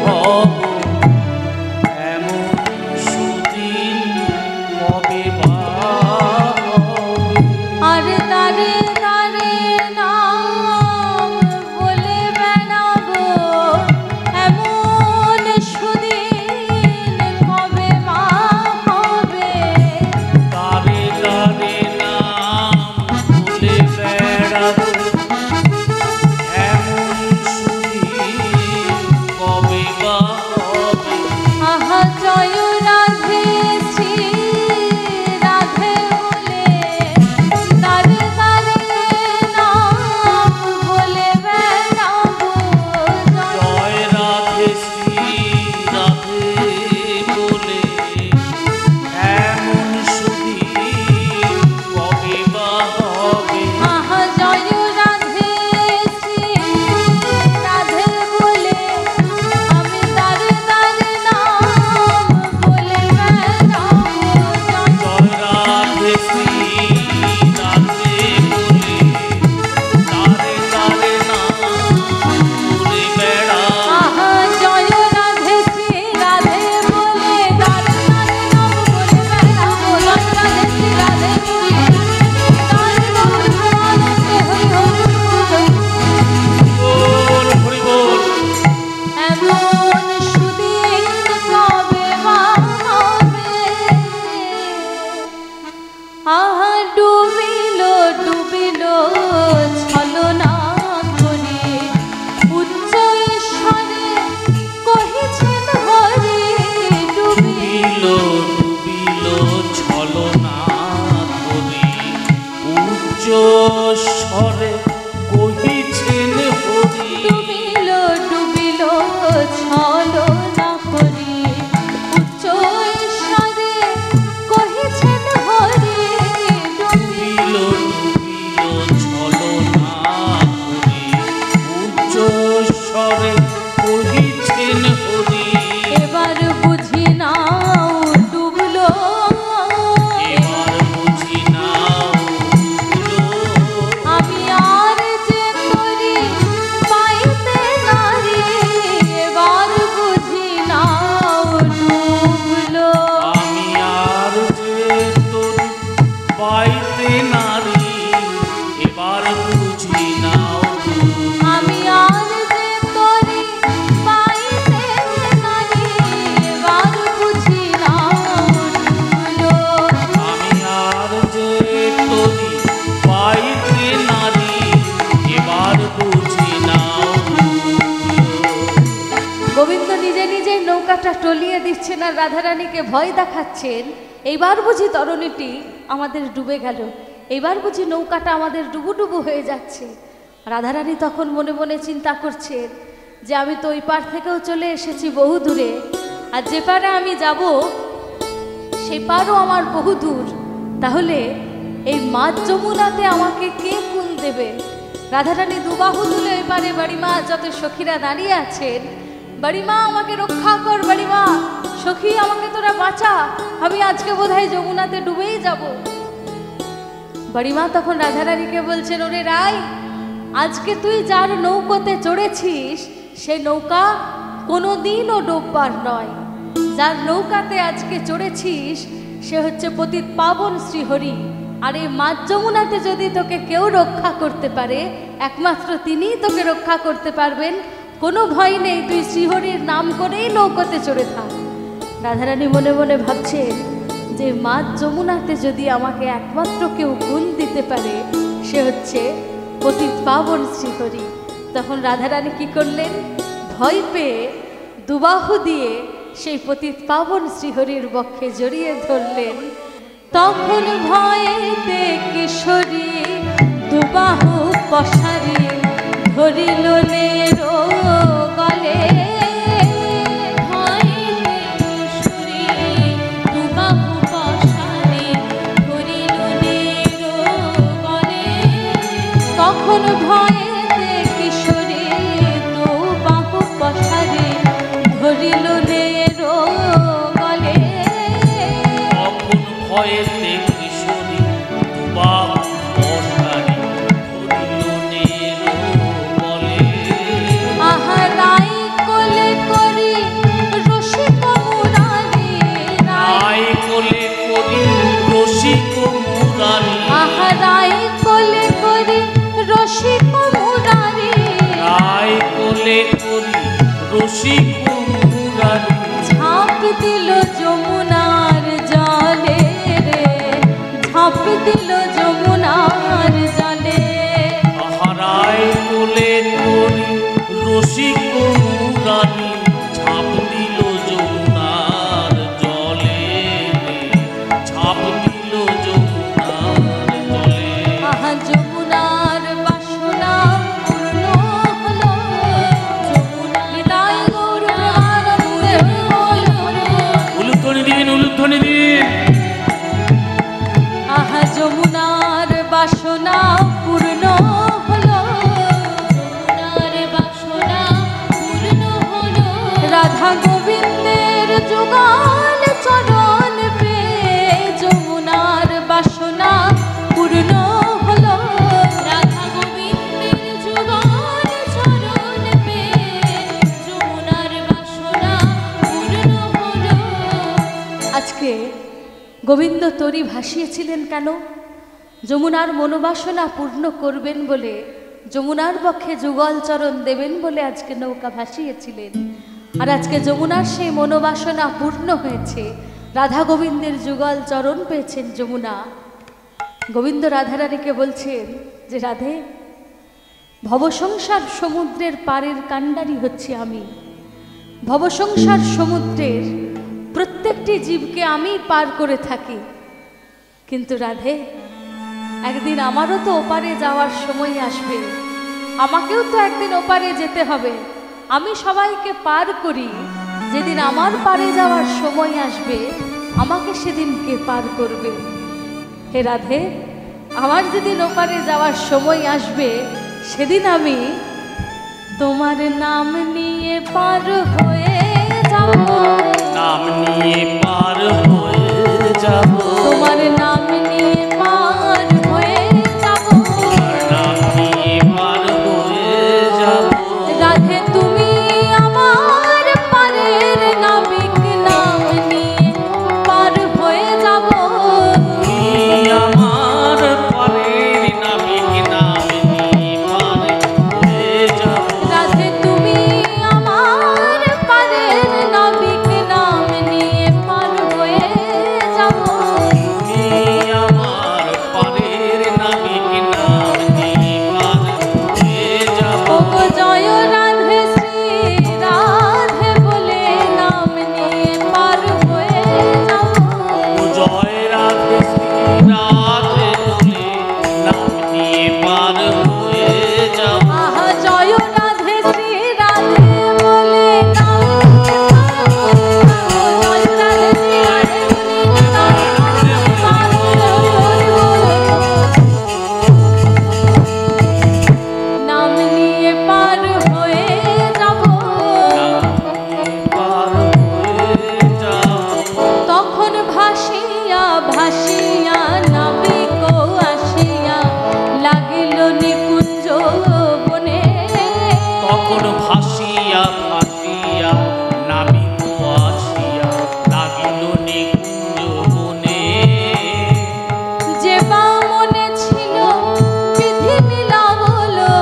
দিচ্ছেন আর রাধারানীকে ভয় দেখাচ্ছেন, এইবার বুঝি তরণীটি আমাদের ডুবে গেল, এইবার বুঝি নৌকাটা আমাদের ডুবুডুবু হয়ে যাচ্ছে। রাধারানী তখন মনে মনে চিন্তা করছেন যে আমি তো ওই পার থেকেও চলে এসেছি বহু দূরে, আর যে পারে আমি যাব সে পারও আমার বহু দূর, তাহলে এই মাঝ যমুনাতে আমাকে কে কুল দেবে? রাধারানী দুবাহু তুলে এবারে বাড়িমা যত সখীরা দাঁড়িয়ে আছেন, বাড়িমা আমাকে রক্ষা কর, বাড়িমা সখী আমাকে তোরা বাঁচা, আমি আজকে বোধহয় যমুনাতে ডুবেই যাব। বাড়িমা তখন রাধারানীকে বলছেন, ওরে রাই, আজকে তুই যার নৌকোতে চড়েছিস সে নৌকা কোনোদিনও ডোববার নয়। যার নৌকাতে আজকে চড়েছিস সে হচ্ছে পতিত পাবন শ্রীহরি, আর এই মাঝ যমুনাতে যদি তোকে কেউ রক্ষা করতে পারে একমাত্র তিনিই তোকে রক্ষা করতে পারবেন। কোনো ভয় নেই, তুই শ্রীহরির নাম করেই নৌকোতে চড়ে থাক। রাধারানী মনে মনে ভাবছেন যে মাঝ যমুনাতে যদি আমাকে একমাত্র কেউ গুণ দিতে পারে সে হচ্ছে পতিত পাবন শ্রীহরি। তখন রাধারানী কি করলেন? ভয় পেয়ে দুবাহু দিয়ে সেই পতিত পাবন শ্রীহরির বক্ষে জড়িয়ে ধরলেন। তখন ভয়েতে কিশোরী দুবাহু পশারি ধরিল নেরো গলে। তখন ভয়েতে কিশোরী দুবাহু পশারি ধরিল নেরো গলে। তখন ভয়েতে কিশোরী দুবাহু পশারি ধরিল নেরো গলে। আহারাই কোলে করি রসিক মুরারি, রাই কোলে করি রসিক মুরারি। আহারাই কোলে করি রসিক মুরারি, রাই কোলে করি রসিক মুরারি। ঝাঁপ দিল যমুনার জলে রে, ঝাঁপ দিল যমুনার জলে। আহারাই কোলে করি রসিক মুরারি, ঝাঁপ দিল যমুনার জলে রে, ঝাঁপ দিল যমুনার জলে। আহা যমুনার বাসনা পূর্ণ হলো, বিদায় গৌর প্রেমানন্দে হলো। উলুধ্বনি দিন, উলুধ্বনি দিন। আহা যমুনার বাসনা পূর্ণ হলো, যমুনার বাসনা পূর্ণ হলো। রাধা গোবিন্দের যুগল চরণ পেয়ে যমুনার বাসনা পূর্ণ হলো। রাধা গোবিন্দের যুগল চরণ পেয়ে যমুনার বাসনা পূর্ণ হলো। আজকে গোবিন্দ তরি ভাসিয়েছিলেন কেন? যমুনার মনোবাসনা পূর্ণ করবেন বলে, যমুনার পক্ষে যুগল চরণ দেবেন বলে আজকে নৌকা ভাসিয়েছিলেন। আর আজকে যমুনার সেই মনোবাসনা পূর্ণ হয়েছে, রাধা গোবিন্দের যুগল চরণ পেয়েছেন যমুনা। গোবিন্দ রাধারানীকে বলছেন যে রাধে, ভবসংসার সমুদ্রের পারের কাণ্ডারি হচ্ছি আমি। ভবসংসার সমুদ্রের প্রত্যেকটি জীবকে আমি পার করে থাকি, কিন্তু রাধে একদিন আমারও তো ওপারে যাওয়ার সময় আসবে, আমাকেও তো একদিন ওপারে যেতে হবে। আমি সবাইকে পার করি, যেদিন আমার পারে যাওয়ার সময় আসবে আমাকে সেদিন কে পার করবে? হে রাধে, আমার যেদিন ওপারে যাওয়ার সময় আসবে সেদিন আমি তোমার নাম নিয়ে পার হয়ে যাব। নাম নিয়ে পার হয়ে যাব, তোমার নাম নিয়ে পার হয়ে যাব। নাম নিয়ে পার হয়ে যাব। রাধে তুমি আমার পারের নাবিক, নাম নিয়ে পার হয়ে যাব। তুমি আমার পারের নাবিক, নাম নিয়ে পার হয়ে যাব। রাধে তুমি আমার পারের নাবিক, নাম নিয়ে পার হয়ে যাব। তুমি তখন ভাসিয়া ভাসিয়া নামিব আসিয়া লাগিল নিকুঞ্জ বনে। যে বা মনে ছিল বিধি মিলা বলো,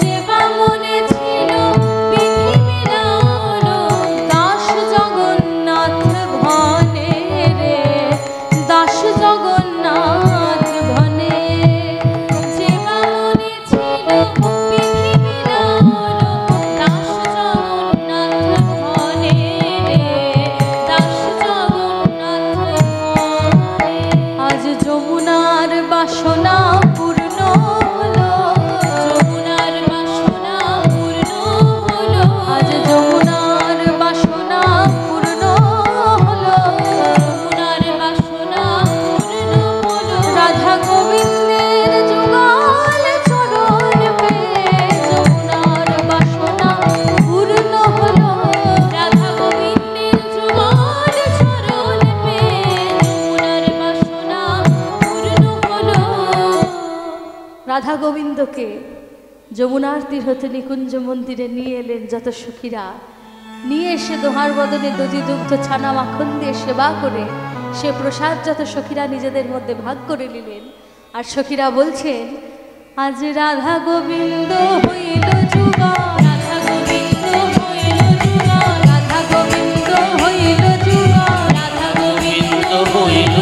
যে বা মনে ছিল বিধি মিলা বলো, দাস জগন্নাথ ভনে রে, দাস জগন্নাথ ভনে। যে বা মনে ছিল বিধি মিলা বলো, দাস জগন্নাথ ভনে রে, দাস জগন্নাথ ভনে। আজ যমুনার বাসনা পূর্ণ হলো, যমুনার বাসনা পূর্ণ হলো, আজ যমুনার বাসনা পূর্ণ হলো। যমুনার বাসনা পূর্ণ হলো, রাধা গোবিন্দের যুগল চরণ পেয়ে যমুনার বাসনা পূর্ণ হলো। রাধা গোবিন্দের যুগল চরণ পেয়ে যমুনার বাসনা পূর্ণ হলো। রাধা গোবিন্দকে যমুনার তীর হতে নিকুঞ্জ মন্দিরে নিয়ে এলেন যত সখীরা। নিয়ে এসে দোহার বদনে দধি দুগ্ধ ছানা মাখন দিয়ে সেবা করে সে প্রসাদ যত সখীরা নিজেদের মধ্যে ভাগ করে নিলেন। আর সখীরা বলছেন, আজ রাধা গোবিন্দ হইল যুগল, রাধা গোবিন্দ হইল যুগল, রাধা গোবিন্দ হইল যুগল, রাধা গোবিন্দ হইল